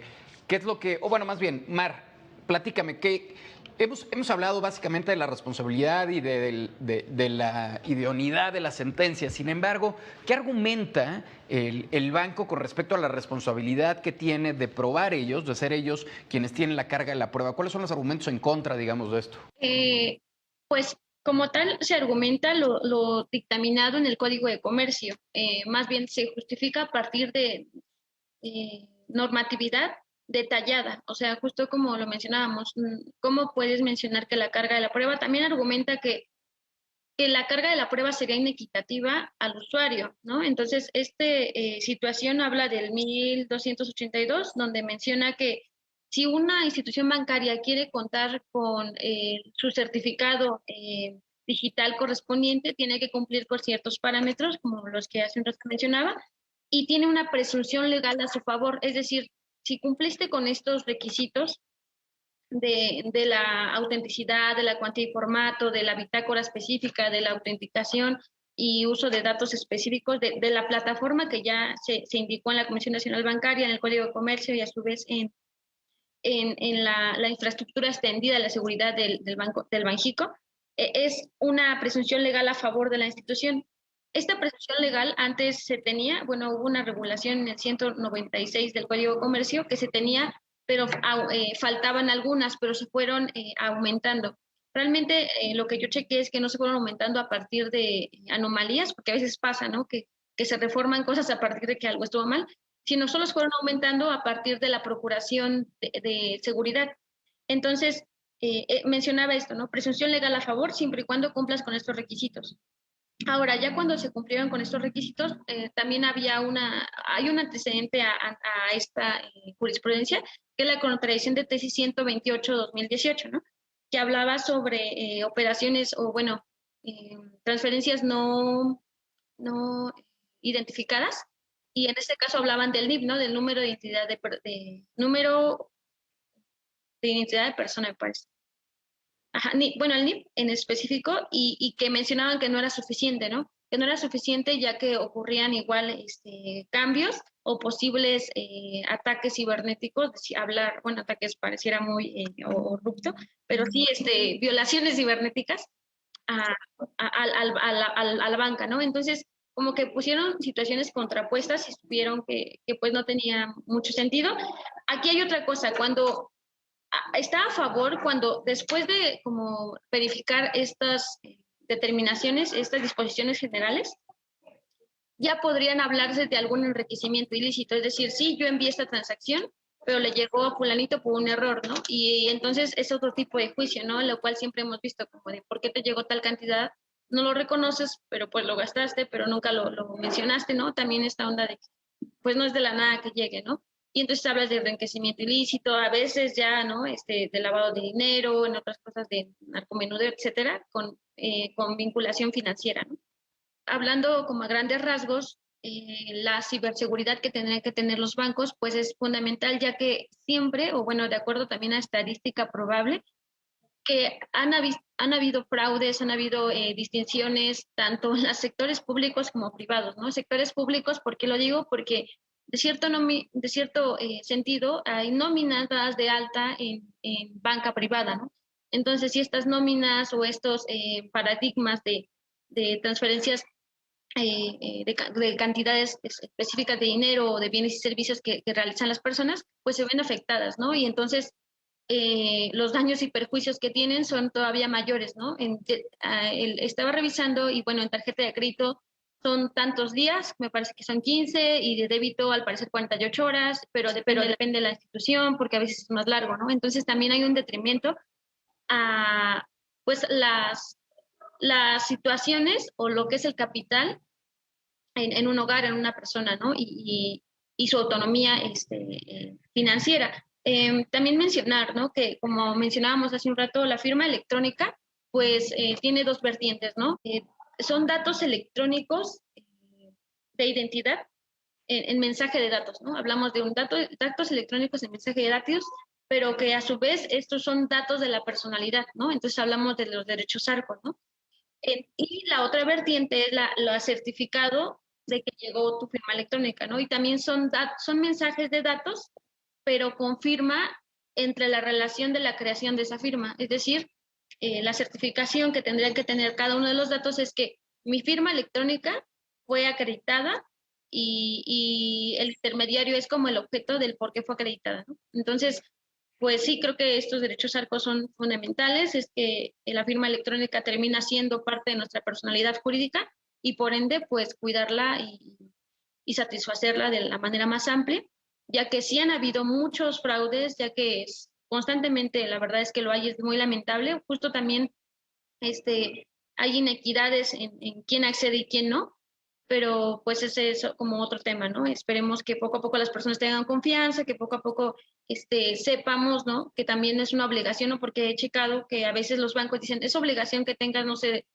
es lo que, o bueno, más bien, Mar, platícame, que hemos hablado básicamente de la responsabilidad y de la idoneidad de la sentencia. Sin embargo, ¿qué argumenta el banco con respecto a la responsabilidad que tiene de probar ellos, de ser ellos quienes tienen la carga de la prueba? ¿Cuáles son los argumentos en contra, digamos, de esto? Pues como tal se argumenta lo dictaminado en el Código de Comercio. Más bien se justifica a partir de normatividad detallada, o sea, justo como lo mencionábamos, ¿cómo puedes mencionar que la carga de la prueba? También argumenta que la carga de la prueba sería inequitativa al usuario, ¿no? Entonces, esta situación habla del 1282, donde menciona que si una institución bancaria quiere contar con su certificado digital correspondiente, tiene que cumplir con ciertos parámetros, como los que hace un rato mencionaba, y tiene una presunción legal a su favor. Es decir, si cumpliste con estos requisitos, de la autenticidad, de la cuantía y formato, de la bitácora específica, de la autenticación y uso de datos específicos de la plataforma que ya se indicó en la Comisión Nacional Bancaria, en el Código de Comercio y a su vez en la infraestructura extendida de la seguridad del banco, del Banjico, es una presunción legal a favor de la institución. Esta presunción legal antes se tenía, bueno, hubo una regulación en el 196 del Código de Comercio que se tenía, pero faltaban algunas, pero se fueron aumentando. Realmente lo que yo chequé es que no se fueron aumentando a partir de anomalías, porque a veces pasa, ¿no? Que se reforman cosas a partir de que algo estuvo mal, sino solo se fueron aumentando a partir de la procuración de seguridad. Entonces, mencionaba esto, ¿no? Presunción legal a favor siempre y cuando cumplas con estos requisitos. Ahora, ya cuando se cumplieron con estos requisitos, también hay un antecedente a esta jurisprudencia, que es la contradicción de tesis 128-2018, ¿no? Que hablaba sobre operaciones o, bueno, transferencias no identificadas, y en este caso hablaban del NIP, ¿no? Del número de identidad número de identidad de persona, me parece. Ajá, bueno, el NIP en específico, y que mencionaban que no era suficiente, ¿no? Que no era suficiente ya que ocurrían igual cambios o posibles ataques cibernéticos, bueno, ataques pareciera muy rupto, pero sí violaciones cibernéticas a la banca, ¿no? Entonces, como que pusieron situaciones contrapuestas y supieron que pues no tenía mucho sentido. Aquí hay otra cosa, cuando está a favor, cuando después de como verificar estas determinaciones, estas disposiciones generales, ya podrían hablarse de algún enriquecimiento ilícito, es decir, sí, yo envié esta transacción, pero le llegó a fulanito por un error, ¿no? Y entonces es otro tipo de juicio, ¿no? Lo cual siempre hemos visto como de por qué te llegó tal cantidad, no lo reconoces, pero pues lo gastaste, pero nunca lo mencionaste, ¿no? También esta onda de, pues no es de la nada que llegue, ¿no? Y entonces hablas de enriquecimiento ilícito, a veces ya, ¿no? De lavado de dinero, en otras cosas de narcomenudeo, etcétera, con vinculación financiera, ¿no? Hablando como a grandes rasgos, la ciberseguridad que tendrían que tener los bancos, pues es fundamental, ya que siempre, o bueno, de acuerdo también a estadística probable, que han habido fraudes, han habido distinciones tanto en los sectores públicos como privados, ¿no? Sectores públicos, ¿por qué lo digo? Porque de cierto sentido, hay nóminas dadas de alta en banca privada, ¿no? Entonces, si estas nóminas o estos paradigmas de transferencias de cantidades específicas de dinero o de bienes y servicios que realizan las personas, pues se ven afectadas, ¿no? Y entonces los daños y perjuicios que tienen son todavía mayores, ¿no? Estaba revisando y bueno, en tarjeta de crédito son tantos días, me parece que son 15 y de débito al parecer 48 horas, pero depende de la institución porque a veces es más largo, ¿no? Entonces también hay un detrimento a pues las situaciones o lo que es el capital en un hogar, en una persona, ¿no? Y su autonomía financiera. También mencionar, ¿no? Que como mencionábamos hace un rato, la firma electrónica, pues tiene dos vertientes, ¿no? Son datos electrónicos de identidad en mensaje de datos, ¿no? Hablamos de datos electrónicos en mensaje de datos, pero que a su vez estos son datos de la personalidad, ¿no? Entonces hablamos de los derechos ARCO, ¿no? Y la otra vertiente es la certificado de que llegó tu firma electrónica, ¿no? Y también son mensajes de datos, pero con firma entre la relación de la creación de esa firma. Es decir, la certificación que tendrían que tener cada uno de los datos es que mi firma electrónica fue acreditada y el intermediario es como el objeto del por qué fue acreditada, ¿no? Entonces, pues sí, creo que estos derechos ARCO son fundamentales, es que la firma electrónica termina siendo parte de nuestra personalidad jurídica y por ende, pues cuidarla y satisfacerla de la manera más amplia, ya que sí han habido muchos fraudes, ya que constantemente, la verdad es que lo hay, es muy lamentable, justo también hay inequidades en quién accede y quién no, pero pues ese es como otro tema, ¿no? Esperemos que poco a poco las personas tengan confianza, que poco a poco sepamos, ¿no? Que también es una obligación, ¿no? Porque he checado que a veces los bancos dicen, es obligación que tengas, no sé,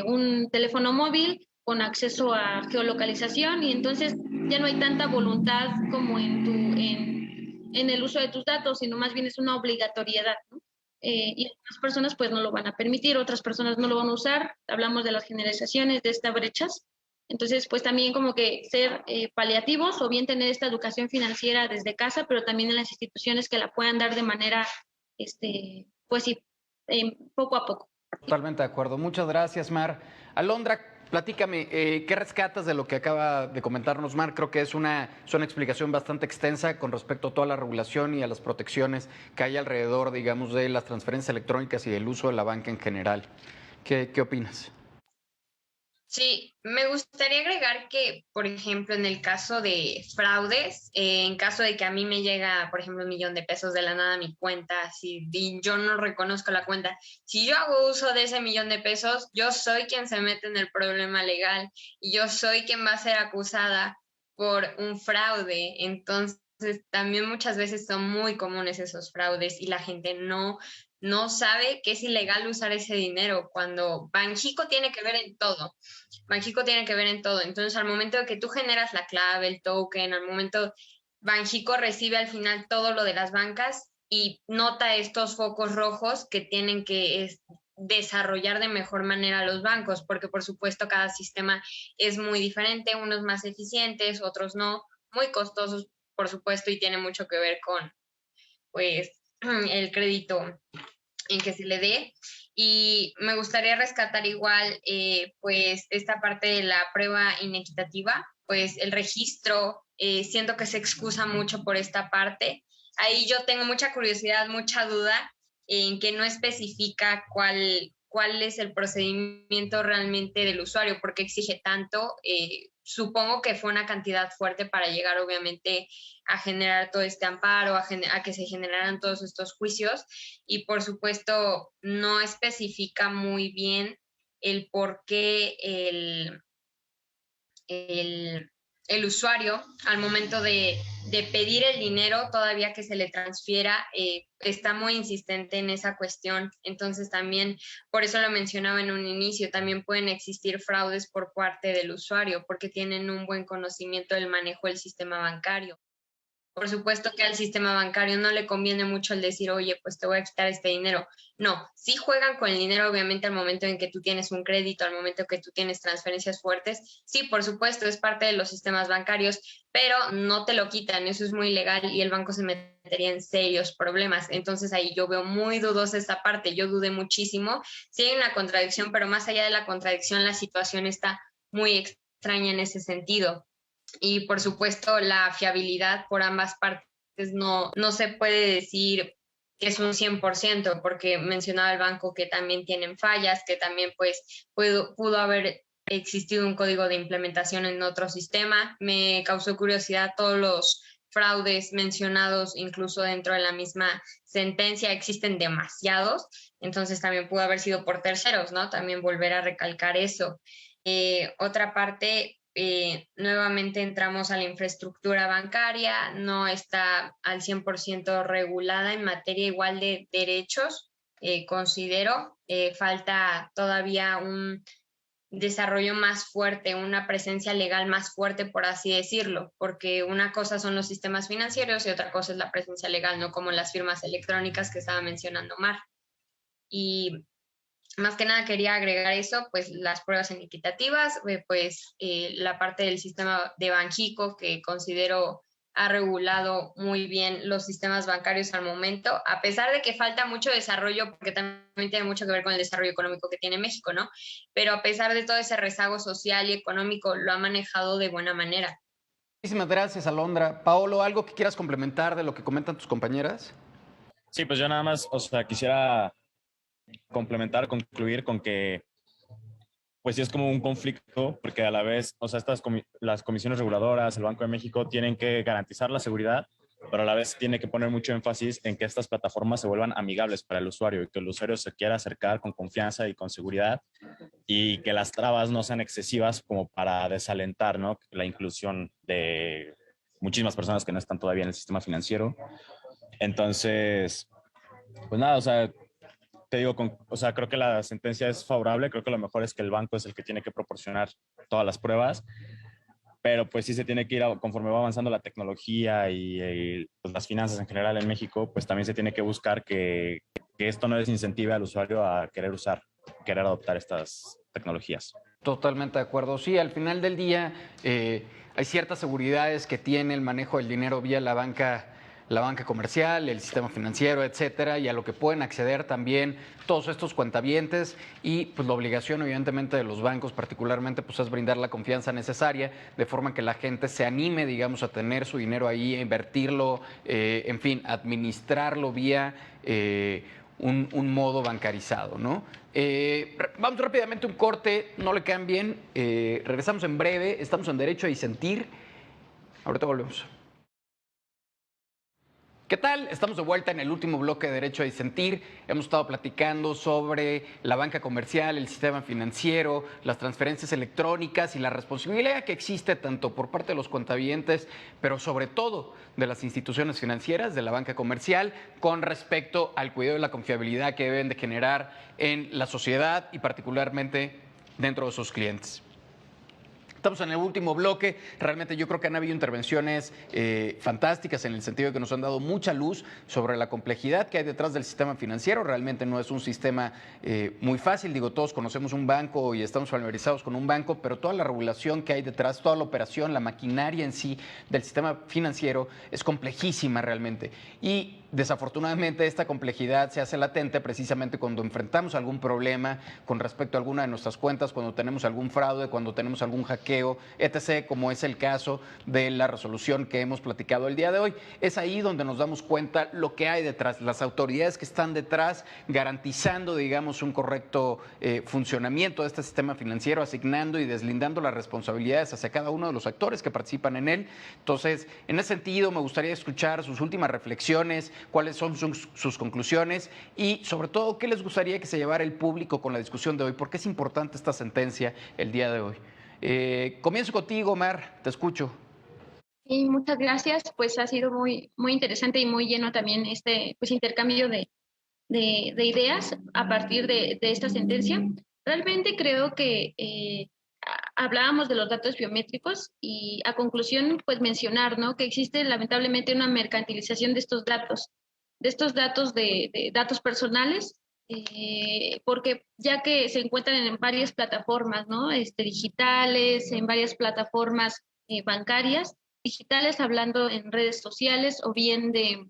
un teléfono móvil con acceso a geolocalización y entonces ya no hay tanta voluntad como en el uso de tus datos, sino más bien es una obligatoriedad, ¿no? Y otras personas pues no lo van a permitir, otras personas no lo van a usar, hablamos de las generalizaciones, de estas brechas, entonces pues también como que ser paliativos o bien tener esta educación financiera desde casa, pero también en las instituciones que la puedan dar de manera, pues sí, poco a poco. Totalmente de acuerdo. Muchas gracias, Mar. Alondra, platícame, ¿qué rescatas de lo que acaba de comentarnos Mar? Creo que es una explicación bastante extensa con respecto a toda la regulación y a las protecciones que hay alrededor, digamos, de las transferencias electrónicas y del uso de la banca en general. ¿Qué opinas? Sí, me gustaría agregar que, por ejemplo, en el caso de fraudes, en caso de que a mí me llega, por ejemplo, 1 millón de pesos de la nada a mi cuenta, si yo no reconozco la cuenta, si yo hago uso de ese 1 millón de pesos, yo soy quien se mete en el problema legal y yo soy quien va a ser acusada por un fraude. Entonces, también muchas veces son muy comunes esos fraudes y la gente no sabe que es ilegal usar ese dinero cuando Banxico tiene que ver en todo. Banxico tiene que ver en todo. Entonces, al momento de que tú generas la clave, el token, al momento Banxico recibe al final todo lo de las bancas y nota estos focos rojos que tienen que desarrollar de mejor manera los bancos, porque por supuesto cada sistema es muy diferente, unos más eficientes, otros no, muy costosos, por supuesto, y tiene mucho que ver con, pues, el crédito en que se le dé. Y me gustaría rescatar igual, pues, esta parte de la prueba inequitativa, pues el registro, siento que se excusa mucho por esta parte. Ahí yo tengo mucha curiosidad, mucha duda en que no especifica cuál es el procedimiento realmente del usuario, porque exige tanto. Supongo que fue una cantidad fuerte para llegar, obviamente, a generar todo este amparo, a que se generaran todos estos juicios y por supuesto no especifica muy bien el por qué el usuario al momento de pedir el dinero todavía que se le transfiera está muy insistente en esa cuestión. Entonces también, por eso lo mencionaba en un inicio, también pueden existir fraudes por parte del usuario porque tienen un buen conocimiento del manejo del sistema bancario. Por supuesto que al sistema bancario no le conviene mucho el decir, oye, pues te voy a quitar este dinero. No, sí juegan con el dinero, obviamente, al momento en que tú tienes un crédito, al momento que tú tienes transferencias fuertes. Sí, por supuesto, es parte de los sistemas bancarios, pero no te lo quitan, eso es muy legal y el banco se metería en serios problemas. Entonces ahí yo veo muy dudosa esta parte, yo dudé muchísimo. Sí hay una contradicción, pero más allá de la contradicción, la situación está muy extraña en ese sentido. Y por supuesto la fiabilidad por ambas partes no se puede decir que es un 100%, porque mencionaba el banco que también tienen fallas, que también pues pudo haber existido un código de implementación en otro sistema. Me causó curiosidad todos los fraudes mencionados incluso dentro de la misma sentencia, existen demasiados, entonces también pudo haber sido por terceros, ¿no? También volver a recalcar eso. Otra parte, nuevamente entramos a la infraestructura bancaria, no está al 100% regulada en materia igual de derechos, considero, falta todavía un desarrollo más fuerte, una presencia legal más fuerte, por así decirlo, porque una cosa son los sistemas financieros y otra cosa es la presencia legal, no como las firmas electrónicas que estaba mencionando Mar. Y más que nada quería agregar eso, pues las pruebas inequitativas, la parte del sistema de Banxico que considero ha regulado muy bien los sistemas bancarios al momento, a pesar de que falta mucho desarrollo, porque también tiene mucho que ver con el desarrollo económico que tiene México, ¿no? Pero a pesar de todo ese rezago social y económico, lo ha manejado de buena manera. Muchísimas gracias, Alondra. Paolo, ¿algo que quieras complementar de lo que comentan tus compañeras? Sí, pues yo nada más, o sea, quisiera complementar, concluir con que pues sí es como un conflicto, porque a la vez, o sea, las comisiones reguladoras, el Banco de México tienen que garantizar la seguridad, pero a la vez tiene que poner mucho énfasis en que estas plataformas se vuelvan amigables para el usuario y que el usuario se quiera acercar con confianza y con seguridad y que las trabas no sean excesivas como para desalentar, ¿no?, la inclusión de muchísimas personas que no están todavía en el sistema financiero. Entonces, pues nada, o sea, te digo, o sea, creo que la sentencia es favorable, creo que lo mejor es que el banco es el que tiene que proporcionar todas las pruebas, pero pues sí se tiene que ir, conforme va avanzando la tecnología y pues las finanzas en general en México, pues también se tiene que buscar que esto no desincentive al usuario a querer adoptar estas tecnologías. Totalmente de acuerdo. Sí, al final del día hay ciertas seguridades que tiene el manejo del dinero vía la banca comercial, el sistema financiero, etcétera, y a lo que pueden acceder también todos estos cuentavientes y pues la obligación evidentemente de los bancos particularmente pues es brindar la confianza necesaria de forma que la gente se anime, digamos, a tener su dinero ahí, a invertirlo, en fin, administrarlo vía un modo bancarizado, ¿no? Vamos rápidamente a un corte, no le cambien, regresamos en breve, estamos en Derecho a Disentir, ahorita volvemos. ¿Qué tal? Estamos de vuelta en el último bloque de Derecho a Disentir. Hemos estado platicando sobre la banca comercial, el sistema financiero, las transferencias electrónicas y la responsabilidad que existe tanto por parte de los cuentavientes, pero sobre todo de las instituciones financieras, de la banca comercial, con respecto al cuidado y la confiabilidad que deben de generar en la sociedad y particularmente dentro de sus clientes. Estamos en el último bloque. Realmente yo creo que han habido intervenciones fantásticas en el sentido de que nos han dado mucha luz sobre la complejidad que hay detrás del sistema financiero. Realmente no es un sistema muy fácil. Digo, todos conocemos un banco y estamos familiarizados con un banco, pero toda la regulación que hay detrás, toda la operación, la maquinaria en sí del sistema financiero es complejísima realmente. Y desafortunadamente esta complejidad se hace latente precisamente cuando enfrentamos algún problema con respecto a alguna de nuestras cuentas, cuando tenemos algún fraude, cuando tenemos algún hackeo, etc., como es el caso de la resolución que hemos platicado el día de hoy. Es ahí donde nos damos cuenta lo que hay detrás, las autoridades que están detrás garantizando, digamos, un correcto funcionamiento de este sistema financiero, asignando y deslindando las responsabilidades hacia cada uno de los actores que participan en él. Entonces, en ese sentido, me gustaría escuchar sus últimas reflexiones, cuáles son sus conclusiones y, sobre todo, qué les gustaría que se llevara el público con la discusión de hoy, porque es importante esta sentencia el día de hoy. Comienzo contigo, Mar, te escucho. Y muchas gracias, pues ha sido muy, muy interesante y muy lleno también este pues, intercambio de ideas a partir de esta sentencia. Realmente creo que hablábamos de los datos biométricos y a conclusión, pues mencionar, ¿no? Que existe lamentablemente una mercantilización de estos datos de datos personales, porque ya que se encuentran en varias plataformas, ¿no? Digitales, en varias plataformas bancarias, digitales hablando en redes sociales o bien de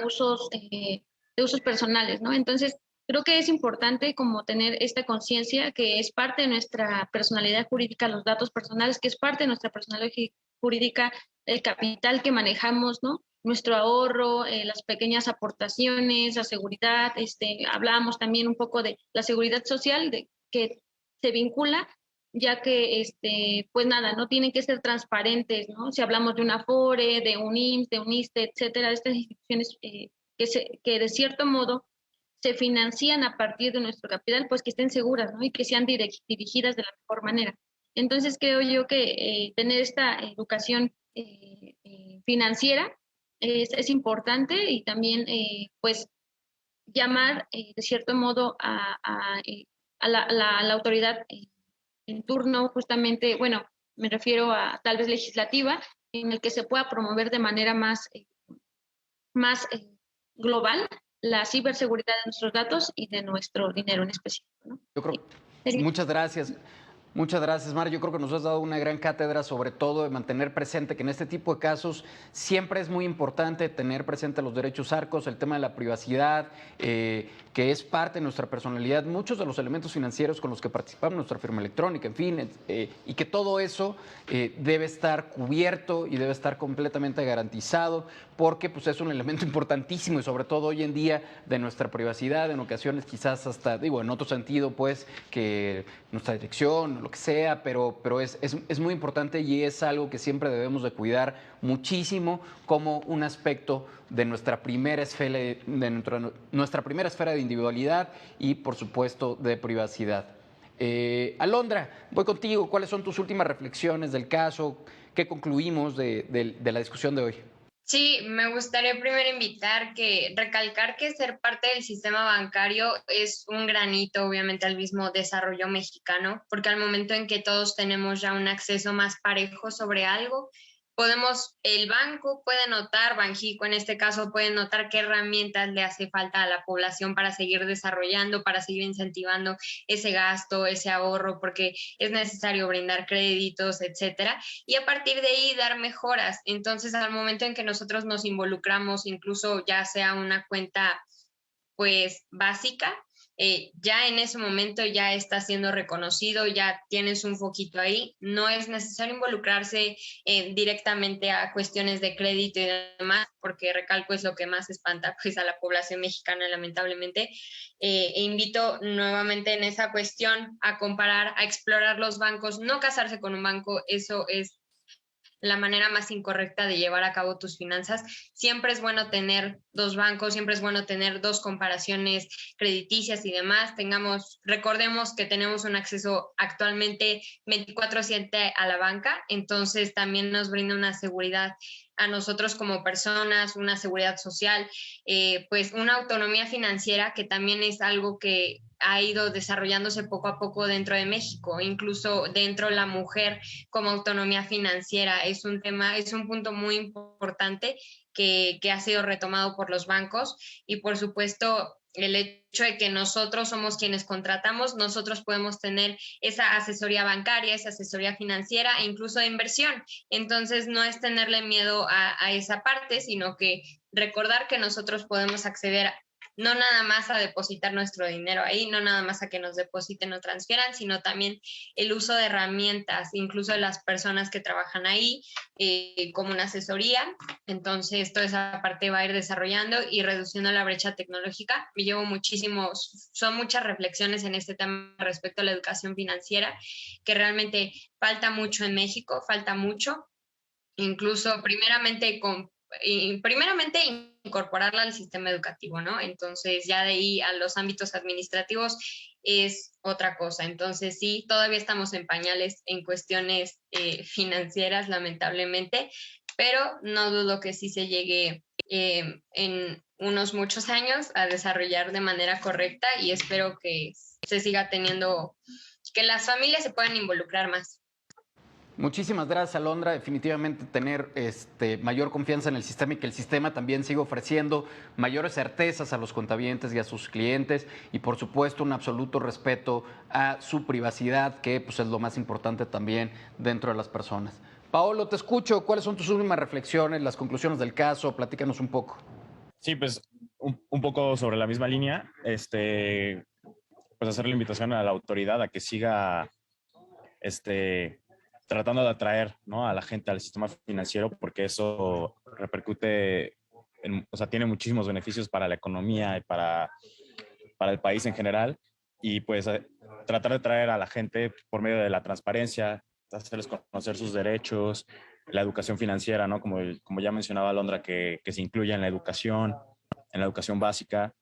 usos, de usos personales, ¿no? Entonces, creo que es importante como tener esta conciencia que es parte de nuestra personalidad jurídica, los datos personales, que es parte de nuestra personalidad jurídica, el capital que manejamos, ¿no? Nuestro ahorro, las pequeñas aportaciones, la seguridad, hablábamos también un poco de la seguridad social, de que se vincula ya que, pues nada, no tienen que ser transparentes, ¿no? Si hablamos de una Afore, de un IMSS, de un ISSSTE, etcétera, estas instituciones que de cierto modo se financian a partir de nuestro capital, pues que estén seguras, ¿no? Y que sean dirigidas de la mejor manera. Entonces creo yo que tener esta educación financiera es importante y también, pues, llamar de cierto modo a la autoridad en turno justamente, bueno, me refiero a tal vez legislativa, en el que se pueda promover de manera más global la ciberseguridad de nuestros datos y de nuestro dinero en específico, ¿no? Yo creo, Sería- muchas gracias. Muchas gracias, Mar. Yo creo que nos has dado una gran cátedra, sobre todo de mantener presente que en este tipo de casos siempre es muy importante tener presente los derechos arcos, el tema de la privacidad, que es parte de nuestra personalidad, muchos de los elementos financieros con los que participamos, nuestra firma electrónica, en fin, y que todo eso debe estar cubierto y debe estar completamente garantizado, porque pues, es un elemento importantísimo y sobre todo hoy en día de nuestra privacidad, en ocasiones quizás hasta, digo, en otro sentido, pues, que nuestra dirección, lo que sea, pero es muy importante y es algo que siempre debemos de cuidar muchísimo como un aspecto de nuestra primera esfera nuestra primera esfera de individualidad y, por supuesto, de privacidad. Alondra, voy contigo. ¿Cuáles son tus últimas reflexiones del caso? ¿Qué concluimos de la discusión de hoy? Sí, me gustaría primero recalcar que ser parte del sistema bancario es un granito, obviamente, al mismo desarrollo mexicano, porque al momento en que todos tenemos ya un acceso más parejo sobre algo, el banco puede notar, Banxico en este caso puede notar qué herramientas le hace falta a la población para seguir desarrollando, para seguir incentivando ese gasto, ese ahorro, porque es necesario brindar créditos, etcétera, y a partir de ahí dar mejoras. Entonces, al momento en que nosotros nos involucramos, incluso ya sea una cuenta pues básica, ya en ese momento ya está siendo reconocido, ya tienes un foquito ahí, no es necesario involucrarse directamente a cuestiones de crédito y demás, porque recalco es lo que más espanta pues a la población mexicana lamentablemente, e invito nuevamente en esa cuestión a comparar, a explorar los bancos, no casarse con un banco, eso es la manera más incorrecta de llevar a cabo tus finanzas. Siempre es bueno tener dos bancos, siempre es bueno tener dos comparaciones crediticias y demás. Recordemos que tenemos un acceso actualmente 24/7 a la banca, entonces también nos brinda una seguridad a nosotros como personas, una seguridad social, pues una autonomía financiera que también es algo que ha ido desarrollándose poco a poco dentro de México, incluso dentro de la mujer como autonomía financiera. Es un tema, es un punto muy importante que ha sido retomado por los bancos y por supuesto el hecho de que nosotros somos quienes contratamos, nosotros podemos tener esa asesoría bancaria, esa asesoría financiera e incluso de inversión. Entonces no es tenerle miedo a esa parte, sino que recordar que nosotros podemos acceder no nada más a depositar nuestro dinero ahí, no nada más a que nos depositen o transfieran, sino también el uso de herramientas, incluso de las personas que trabajan ahí, como una asesoría. Entonces, toda esa parte va a ir desarrollando y reduciendo la brecha tecnológica. Me llevo son muchas reflexiones en este tema respecto a la educación financiera, que realmente falta mucho en México, falta mucho. Incluso primeramente incorporarla al sistema educativo, ¿no? Entonces ya de ahí a los ámbitos administrativos es otra cosa. Entonces sí, todavía estamos en pañales en cuestiones financieras, lamentablemente, pero no dudo que sí se llegue en unos muchos años a desarrollar de manera correcta y espero que se siga teniendo que las familias se puedan involucrar más. Muchísimas gracias, Alondra. Definitivamente tener mayor confianza en el sistema y que el sistema también siga ofreciendo mayores certezas a los cuentavientes y a sus clientes y, por supuesto, un absoluto respeto a su privacidad, que pues, es lo más importante también dentro de las personas. Paolo, te escucho. ¿Cuáles son tus últimas reflexiones, las conclusiones del caso? Platícanos un poco. Sí, pues un poco sobre la misma línea, pues hacer la invitación a la autoridad a que siga tratando de atraer, ¿no?, a la gente al sistema financiero, porque eso repercute, o sea, tiene muchísimos beneficios para la economía y para el país en general. Y pues tratar de traer a la gente por medio de la transparencia, hacerles conocer sus derechos, la educación financiera, ¿no? Como ya mencionaba Alondra, que se incluya en la educación básica.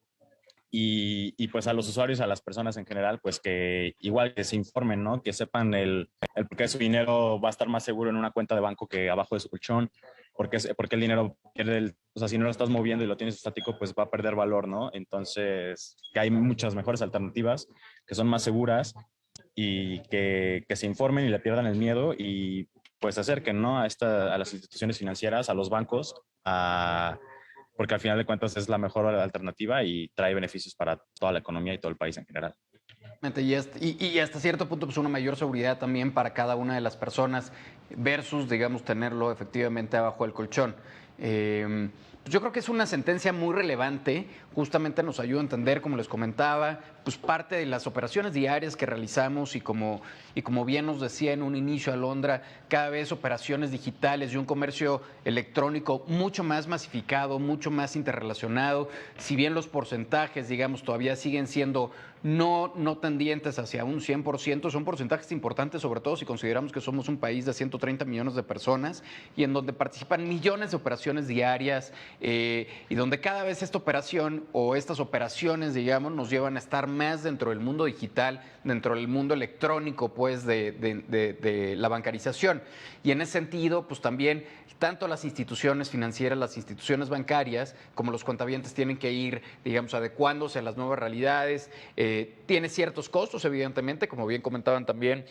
Y pues a los usuarios, a las personas en general, pues que igual que se informen, ¿no? Que sepan el por qué su dinero va a estar más seguro en una cuenta de banco que abajo de su colchón, porque el dinero pierde, o sea, si no lo estás moviendo y lo tienes estático, pues va a perder valor, ¿no? Entonces, que hay muchas mejores alternativas que son más seguras y que se informen y le pierdan el miedo y pues acerquen, ¿no?, a las instituciones financieras, a los bancos, porque al final de cuentas es la mejor alternativa y trae beneficios para toda la economía y todo el país en general. Y hasta cierto punto, pues una mayor seguridad también para cada una de las personas versus, digamos, tenerlo efectivamente abajo del colchón. Pues yo creo que es una sentencia muy relevante, justamente nos ayuda a entender, como les comentaba, pues parte de las operaciones diarias que realizamos y como bien nos decía en un inicio Alondra, cada vez operaciones digitales y un comercio electrónico mucho más masificado, mucho más interrelacionado, si bien los porcentajes, digamos, todavía siguen siendo no tendientes hacia un 100%, son porcentajes importantes, sobre todo si consideramos que somos un país de 130 millones de personas y en donde participan millones de operaciones diarias y donde cada vez esta operación o estas operaciones, digamos, nos llevan a estar más dentro del mundo digital, dentro del mundo electrónico, pues, de la bancarización. Y en ese sentido, pues también tanto las instituciones financieras, las instituciones bancarias, como los cuentavientes tienen que ir, digamos, adecuándose a las nuevas realidades. Tiene ciertos costos, evidentemente, como bien comentaban también.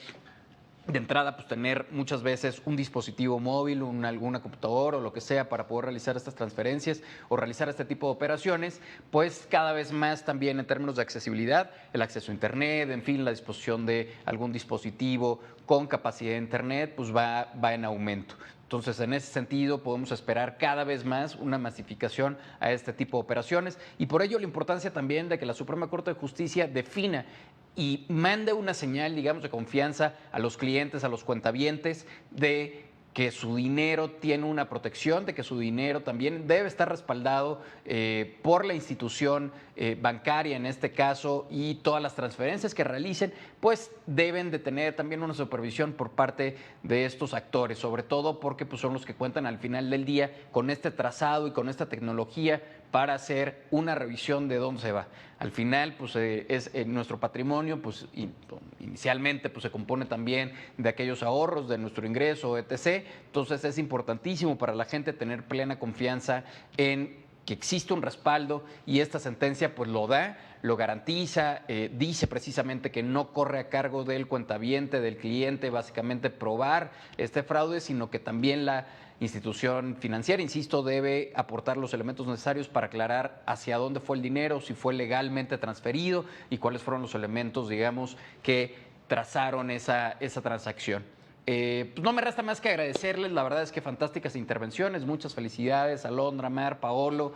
De entrada, pues tener muchas veces un dispositivo móvil, alguna computadora o lo que sea para poder realizar estas transferencias o realizar este tipo de operaciones, pues cada vez más también en términos de accesibilidad, el acceso a Internet, en fin, la disposición de algún dispositivo con capacidad de Internet, pues va en aumento. Entonces, en ese sentido, podemos esperar cada vez más una masificación a este tipo de operaciones y por ello la importancia también de que la Suprema Corte de Justicia defina y mande una señal, digamos, de confianza a los clientes, a los cuentavientes, de que su dinero tiene una protección, de que su dinero también debe estar respaldado por la institución bancaria en este caso y todas las transferencias que realicen, pues deben de tener también una supervisión por parte de estos actores, sobre todo porque pues, son los que cuentan al final del día con este trazado y con esta tecnología para hacer una revisión de dónde se va. Al final, pues es nuestro patrimonio, pues inicialmente pues, se compone también de aquellos ahorros, de nuestro ingreso, etc. Entonces es importantísimo para la gente tener plena confianza en que existe un respaldo y esta sentencia pues lo da, lo garantiza, dice precisamente que no corre a cargo del cuentaviente, del cliente, básicamente probar este fraude, sino que también la institución financiera, insisto, debe aportar los elementos necesarios para aclarar hacia dónde fue el dinero, si fue legalmente transferido y cuáles fueron los elementos, digamos, que trazaron esa transacción. Pues no me resta más que agradecerles, la verdad es que fantásticas intervenciones, muchas felicidades, Alondra, Mar, Paolo,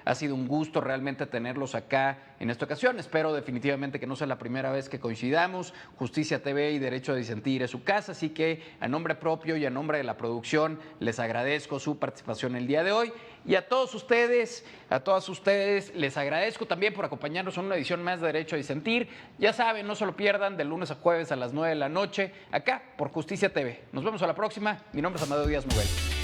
ha sido un gusto realmente tenerlos acá en esta ocasión, espero definitivamente que no sea la primera vez que coincidamos, Justicia TV y Derecho a Disentir es su casa, así que a nombre propio y a nombre de la producción les agradezco su participación el día de hoy y a todos ustedes, a todas ustedes les agradezco también por acompañarnos en una edición más de Derecho a Disentir, ya saben, no se lo pierdan de lunes a jueves a las 9 de la noche, acá por Justicia TV. Nos vemos a la próxima. Mi nombre es Amadeo Díaz Muguel.